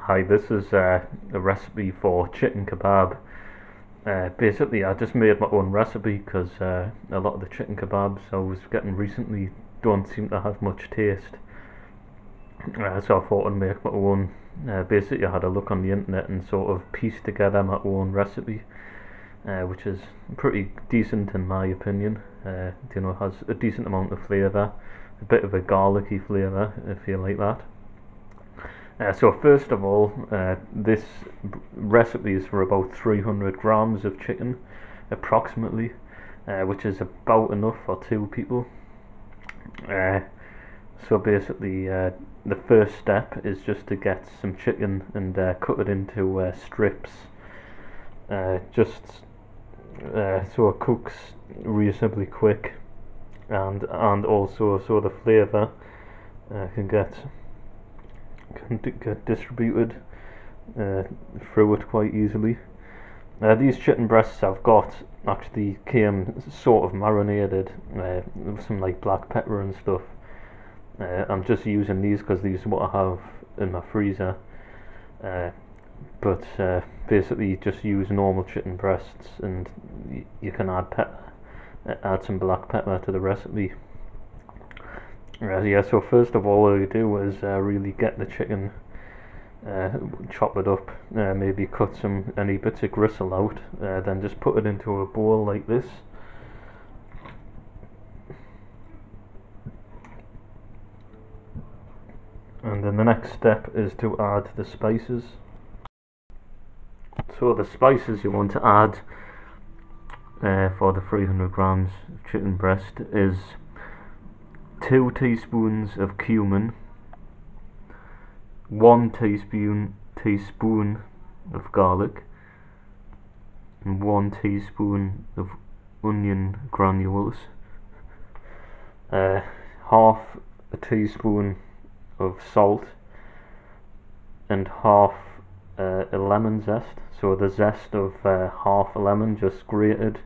Hi, this is a recipe for chicken kebab. Basically, I just made my own recipe because a lot of the chicken kebabs I was getting recently don't seem to have much taste. So I thought I'd make my own. Basically, I had a look on the internet and sort of pieced together my own recipe, which is pretty decent in my opinion. Has a decent amount of flavour, a bit of a garlicky flavour if you like that. So first of all, this recipe is for about 300 grams of chicken, approximately, which is about enough for two people. So basically, the first step is just to get some chicken and cut it into strips, just so it cooks reasonably quick, and also so the flavour can get distributed through it quite easily. These chicken breasts I've got actually came sort of marinated with some like black pepper and stuff. I'm just using these because these are what I have in my freezer, but basically just use normal chicken breasts, and you can add some black pepper to the recipe. So first of all you do is really get the chicken, chop it up, maybe cut any bits of gristle out, then just put it into a bowl like this. And then the next step is to add the spices. So the spices you want to add for the 300 grams of chicken breast is 2 teaspoons of cumin, 1 teaspoon of garlic, and 1 teaspoon of onion granules, half a teaspoon of salt, and half a lemon zest. So the zest of half a lemon just grated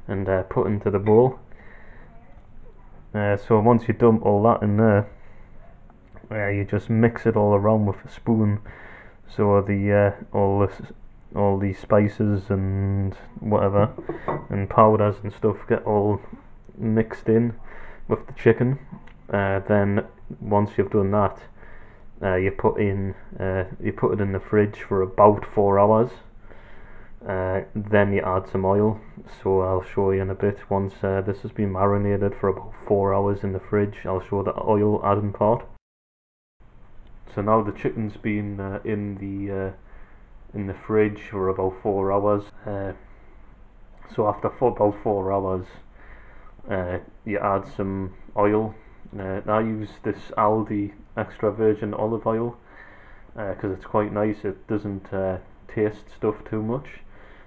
and put into the bowl. So once you dump all that in there, you just mix it all around with a spoon, so the all the spices and whatever and powders and stuff get all mixed in with the chicken. Then once you've done that, you put it in the fridge for about 4 hours. Then you add some oil, so I'll show you in a bit. Once this has been marinated for about 4 hours in the fridge, I'll show the oil adding part. So now the chicken's been in the fridge for about 4 hours. So after about 4 hours, you add some oil. I use this Aldi extra virgin olive oil because it's quite nice. It doesn't taste stuff too much.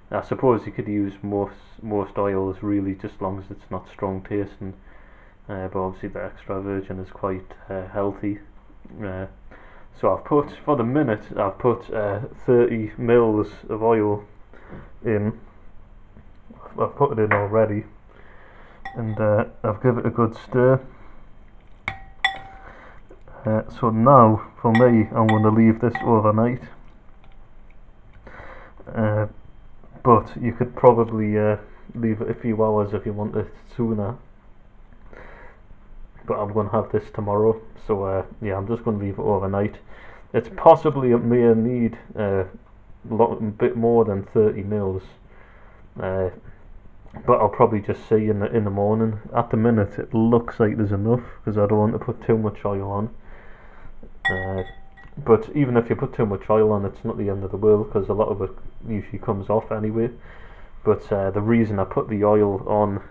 I suppose you could use most oils really, just as long as it's not strong tasting, but obviously the extra virgin is quite healthy. So I've put, for the minute, 30 mils of oil in. I've put it in already, and I've given it a good stir. So now, for me, I'm going to leave this overnight. But you could probably leave it a few hours if you want it sooner. But I'm going to have this tomorrow, so yeah, I'm just going to leave it overnight. It's possibly it may need a bit more than 30 mils, but I'll probably just see in the morning. At the minute, it looks like there's enough because I don't want to put too much oil on. But even if you put too much oil on, it's not the end of the world because a lot of it usually comes off anyway. But the reason I put the oil on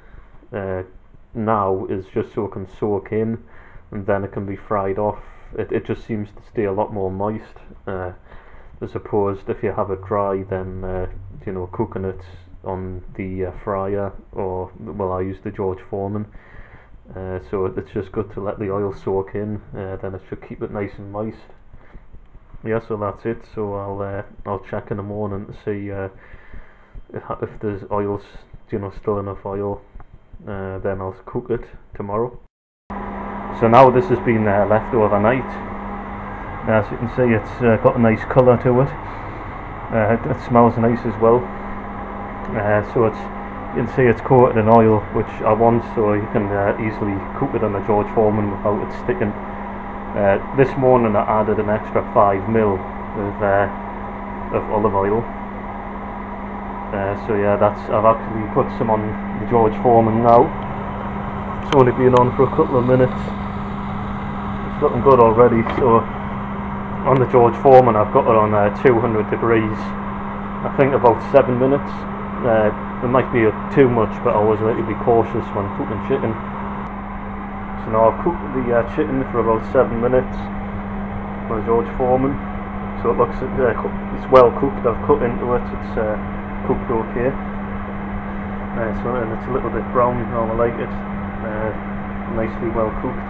now is just so it can soak in, and then it can be fried off. It just seems to stay a lot more moist, as opposed if you have it dry, then cooking it on the fryer, or well, I use the George Foreman. So it's just good to let the oil soak in, then it should keep it nice and moist. Yeah, so that's it. So I'll check in the morning to see if there's oil's still enough oil. Then I'll cook it tomorrow. So now this has been left overnight. As you can see, it's got a nice colour to it. It smells nice as well. So you can see it's coated in oil, which I want, so you can easily cook it on the George Foreman without it sticking. This morning I added an extra 5 ml of olive oil. So yeah, I've actually put some on the George Foreman now. It's only been on for a couple of minutes. It's looking good already. So on the George Foreman I've got it on 200 degrees. I think about 7 minutes. It might be too much, but I always like to be cautious when cooking chicken. So now I've cooked the chicken for about 7 minutes on the George Foreman. So it looks it's well cooked. I've cut into it. It's cooked okay. So and it's a little bit brown how I like it. Nicely well cooked.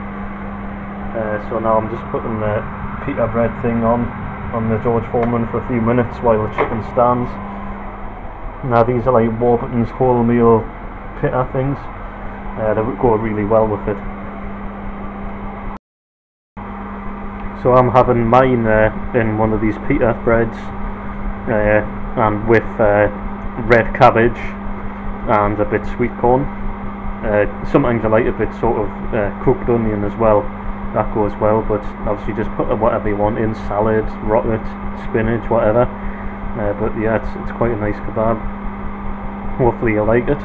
So now I'm just putting the pita bread thing on the George Foreman for a few minutes while the chicken stands. Now these are like Warburton's wholemeal pita things. They would go really well with it. So I'm having mine in one of these pita breads, and with red cabbage and a bit sweet corn. Sometimes I like a bit sort of cooked onion as well. That goes well, but obviously just put whatever you want in, salad, rocket, spinach, whatever. But yeah, it's quite a nice kebab. Hopefully you like it.